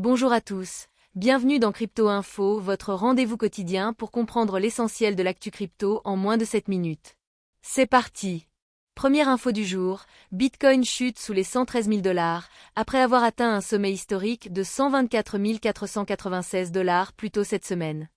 Bonjour à tous, bienvenue dans Crypto Info, votre rendez-vous quotidien pour comprendre l'essentiel de l'actu crypto en moins de 7 minutes. C'est parti! Première info du jour, Bitcoin chute sous les 113 000 $, après avoir atteint un sommet historique de 124 496 $ plus tôt cette semaine.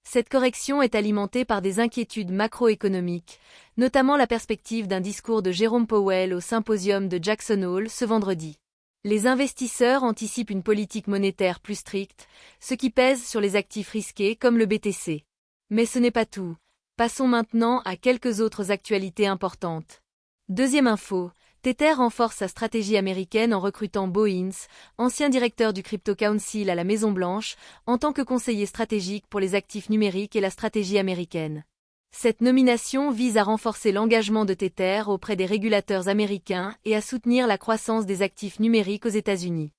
Cette correction est alimentée par des inquiétudes macroéconomiques, notamment la perspective d'un discours de Jérôme Powell au symposium de Jackson Hole ce vendredi. Les investisseurs anticipent une politique monétaire plus stricte, ce qui pèse sur les actifs risqués comme le BTC. Mais ce n'est pas tout. Passons maintenant à quelques autres actualités importantes. Deuxième info, Tether renforce sa stratégie américaine en recrutant Bo Hines, ancien directeur du Crypto Council à la Maison-Blanche, en tant que conseiller stratégique pour les actifs numériques et la stratégie américaine. Cette nomination vise à renforcer l'engagement de Tether auprès des régulateurs américains et à soutenir la croissance des actifs numériques aux États-Unis.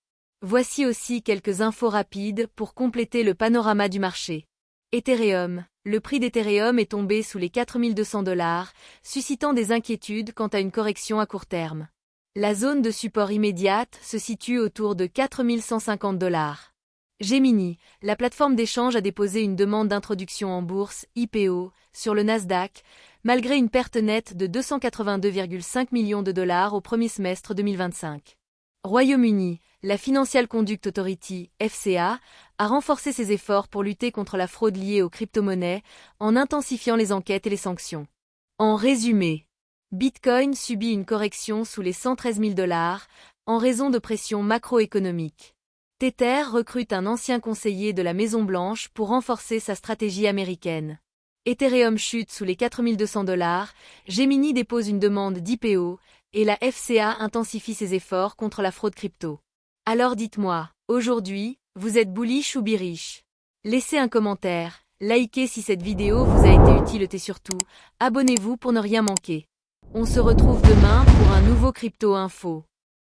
Voici aussi quelques infos rapides pour compléter le panorama du marché. Ethereum. Le prix d'Ethereum est tombé sous les 4200 $, suscitant des inquiétudes quant à une correction à court terme. La zone de support immédiate se situe autour de 4150 $. Gemini, la plateforme d'échange a déposé une demande d'introduction en bourse, IPO, sur le Nasdaq, malgré une perte nette de 282,5 millions de dollars au premier semestre 2025. Royaume-Uni, la Financial Conduct Authority, FCA, a renforcé ses efforts pour lutter contre la fraude liée aux crypto-monnaies, en intensifiant les enquêtes et les sanctions. En résumé, Bitcoin subit une correction sous les 113 000 $, en raison de pressions macroéconomiques. Tether recrute un ancien conseiller de la Maison-Blanche pour renforcer sa stratégie américaine. Ethereum chute sous les 4200 $, Gemini dépose une demande d'IPO, et la FCA intensifie ses efforts contre la fraude crypto. Alors dites-moi, aujourd'hui, vous êtes bullish ou bearish? Laissez un commentaire, likez si cette vidéo vous a été utile et surtout, abonnez-vous pour ne rien manquer. On se retrouve demain pour un nouveau Crypto Info.